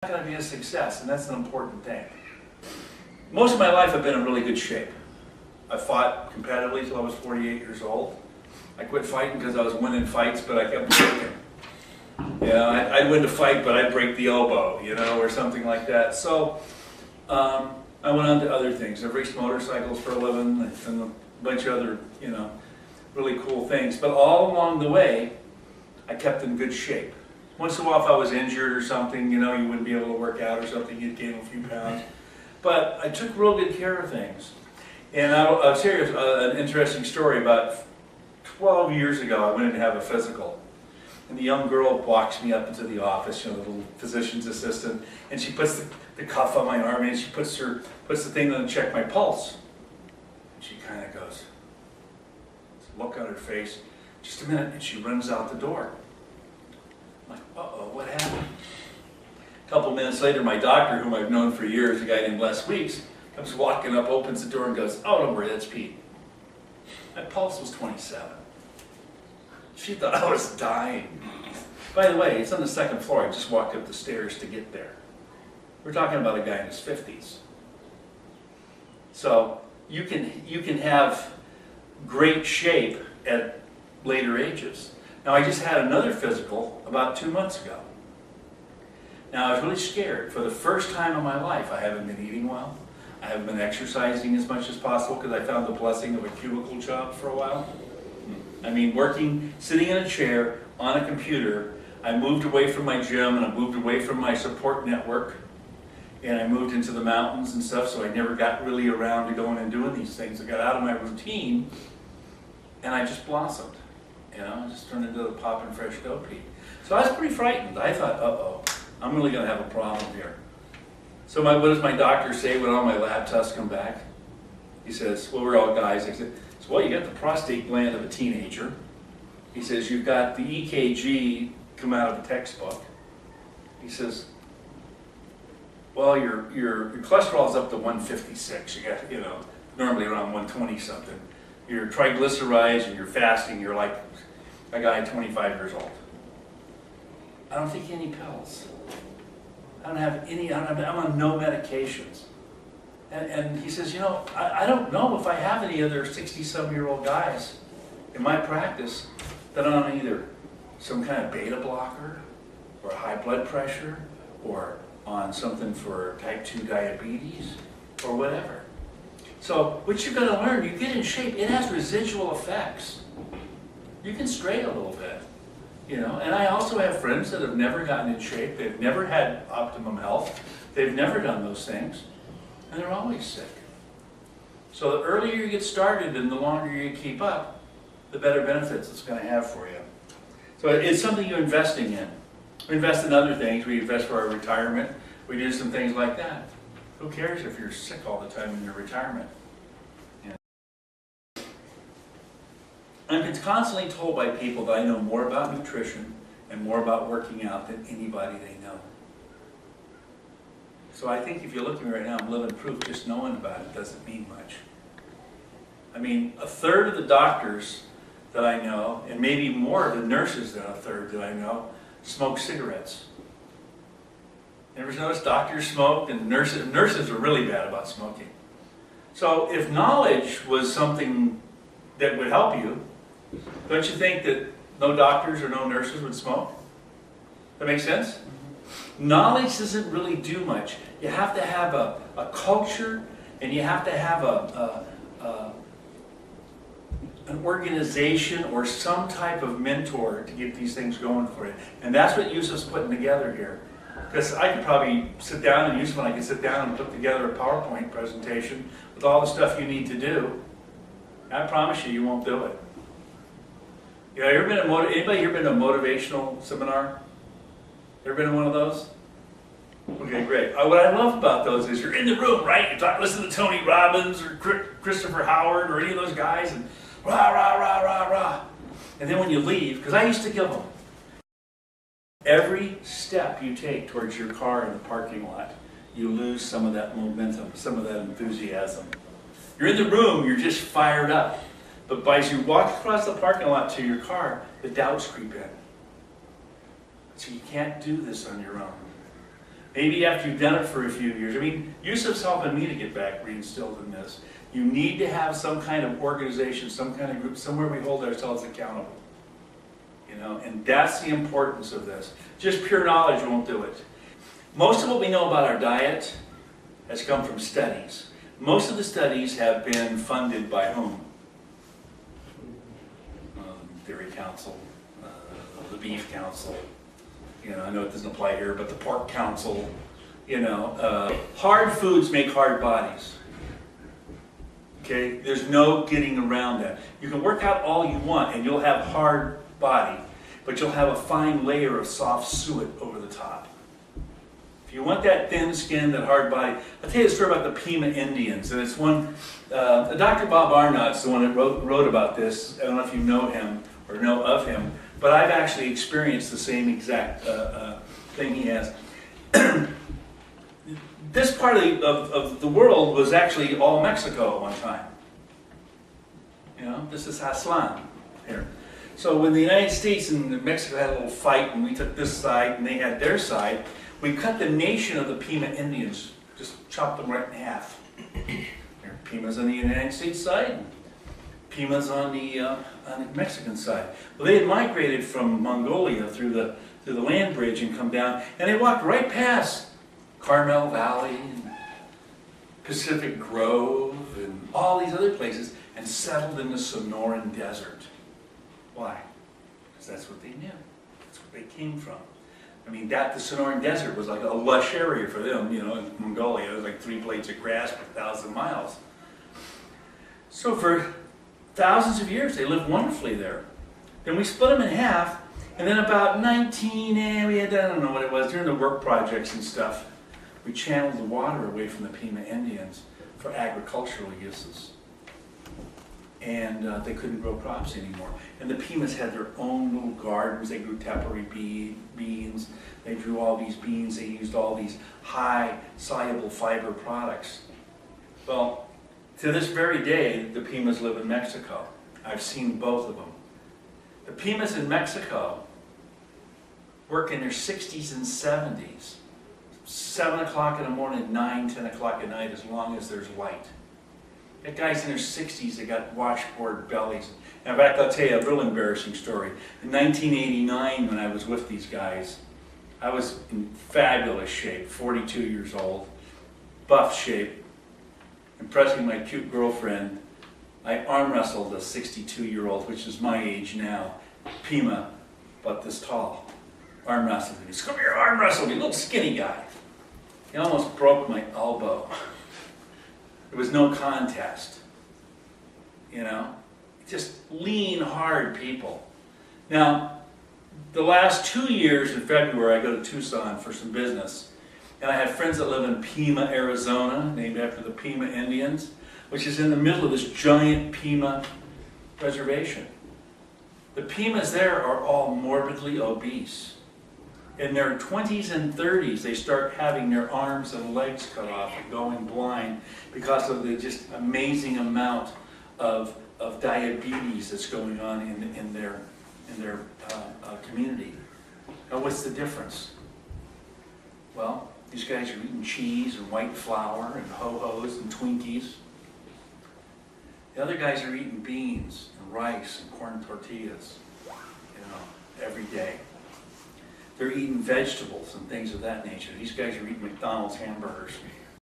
not going to be a success, and that's an important thing. Most of my life I've been in really good shape. I fought competitively until I was 48 years old. I quit fighting because I was winning fights, but I kept breaking. I'd win the fight, but I'd break the elbow, or something like that. So I went on to other things. I've raced motorcycles for a living and a bunch of other, really cool things. But all along the way, I kept in good shape. Once in a while, if I was injured or something, you wouldn't be able to work out or something, you'd gain a few pounds. But I took real good care of things. And I'll share an interesting story. About 12 years ago, I went in to have a physical. And the young girl walks me up into the office, the little physician's assistant, and she puts the cuff on my arm, and she puts the thing on to check my pulse. And she kind of goes, look on her face, just a minute, and she runs out the door. I'm like, uh-oh, what happened? A couple minutes later, my doctor, whom I've known for years, a guy named Les Weeks, comes walking up, opens the door, and goes, oh, don't worry, that's Pete. My pulse was 27. She thought I was dying. By the way, it's on the second floor. I just walked up the stairs to get there. We're talking about a guy in his 50s. So you can have great shape at later ages. Now, I just had another physical about 2 months ago. Now, I was really scared. For the first time in my life, I haven't been eating well. I haven't been exercising as much as possible because I found the blessing of a cubicle job for a while. I mean, sitting in a chair on a computer. I moved away from my gym and I moved away from my support network. And I moved into the mountains and stuff, so I never got really around to going and doing these things. I got out of my routine and I just blossomed. I just turned into a poppin' fresh dough Pete. So I was pretty frightened. I thought, uh-oh, I'm really going to have a problem here. So what does my doctor say when all my lab tests come back? He says, well, we're all guys. I said, well, you got the prostate gland of a teenager. He says, you've got the EKG come out of a textbook. He says, well, your cholesterol is up to 156. You got, normally around 120 something. Your triglycerides and your fasting, you're like a guy 25 years old. I don't take any pills. I don't have any, I'm on no medications. And he says, I don't know if I have any other 60-some-year-old guys in my practice that are on either some kind of beta blocker or high blood pressure or on something for type 2 diabetes or whatever. So what you've got to learn, you get in shape, it has residual effects. You can stray a little bit, And I also have friends that have never gotten in shape. They've never had optimum health. They've never done those things. And they're always sick. So the earlier you get started and the longer you keep up, the better benefits it's going to have for you. So it's something you're investing in. We invest in other things. We invest for our retirement. We do some things like that. Who cares if you're sick all the time in your retirement? I'm constantly told by people that I know more about nutrition and more about working out than anybody they know. So I think if you look at me right now, I'm living proof. Just knowing about it doesn't mean much. I mean, a third of the doctors that I know, and maybe more of the nurses than a third that I know, smoke cigarettes. You ever notice doctors smoke and nurses are really bad about smoking. So if knowledge was something that would help you, don't you think that no doctors or no nurses would smoke? That makes sense? Knowledge doesn't really do much. You have to have a culture, and you have to have an organization or some type of mentor to get these things going for you. And that's what Yusuf's putting together here. Because I could probably sit down, and Yusuf and I could sit down and put together a PowerPoint presentation with all the stuff you need to do. I promise you, you won't do it. Anybody here been to a motivational seminar? Ever been to one of those? Okay, great. What I love about those is you're in the room, right? You're listening to Tony Robbins or Christopher Howard or any of those guys, and rah, rah, rah, rah, rah. And then when you leave, because I used to give them, every step you take towards your car in the parking lot, you lose some of that momentum, some of that enthusiasm. You're in the room, you're just fired up. But as you walk across the parking lot to your car, the doubts creep in. So you can't do this on your own. Maybe after you've done it for a few years. I mean, Yusuf's helping me to get back reinstilled in this. You need to have some kind of organization, some kind of group, somewhere we hold ourselves accountable. You know, and that's the importance of this. Just pure knowledge won't do it. Most of what we know about our diet has come from studies. Most of the studies have been funded by whom? Dairy Council, the Beef Council. You know, I know it doesn't apply here, but the Pork Council. You know, hard foods make hard bodies. Okay, there's no getting around that. You can work out all you want, and you'll have hard body, but you'll have a fine layer of soft suet over the top. If you want that thin skin, that hard body, I'll tell you a story about the Pima Indians, and it's one. Dr. Bob Arnott's the one that wrote about this. I don't know if you know him or know of him, but I've actually experienced the same exact thing he has. This part of the world was actually all Mexico at one time. You know, this is Aslan here. So when the United States and Mexico had a little fight, and we took this side and they had their side, we cut the nation of the Pima Indians, just chopped them right in half. There are Pimas on the United States side, Pimas on the Mexican side. Well, they had migrated from Mongolia through the land bridge and come down, and they walked right past Carmel Valley, and Pacific Grove, and all these other places, and settled in the Sonoran Desert. Why? Because that's what they knew. That's where they came from. I mean, the Sonoran Desert was like a lush area for them, you know, in Mongolia. It was like 3 blades of grass per 1,000 miles. So for thousands of years, they lived wonderfully there. Then we split them in half, and then about I don't know what it was, during the work projects and stuff, we channeled the water away from the Pima Indians for agricultural uses. And they couldn't grow crops anymore. And the Pimas had their own little gardens. They grew tepary beans. They grew all these beans. They used all these high soluble fiber products. Well, to this very day, the Pimas live in Mexico. I've seen both of them. The Pimas in Mexico work in their 60s and 70s. 7 o'clock in the morning, 9, 10 o'clock at night, as long as there's light. That guy's in their 60s, they got washboard bellies. In fact, I'll tell you a real embarrassing story. In 1989, when I was with these guys, I was in fabulous shape, 42 years old, buff shape, impressing my cute girlfriend. I arm wrestled a 62-year-old, which is my age now, Pima, but this tall. Arm wrestled me. He said, "Come here, arm wrestle me," little skinny guy. He almost broke my elbow. There was no contest, you know, just lean, hard people. Now, the last 2 years in February, I go to Tucson for some business, and I have friends that live in Pima, Arizona, named after the Pima Indians, which is in the middle of this giant Pima reservation. The Pimas there are all morbidly obese. In their 20s and 30s, they start having their arms and legs cut off and going blind because of the just amazing amount of diabetes that's going on in their community. Now, what's the difference? Well, these guys are eating cheese and white flour and ho-hos and Twinkies. The other guys are eating beans and rice and corn tortillas, you know, every day. They're eating vegetables and things of that nature. These guys are eating McDonald's hamburgers.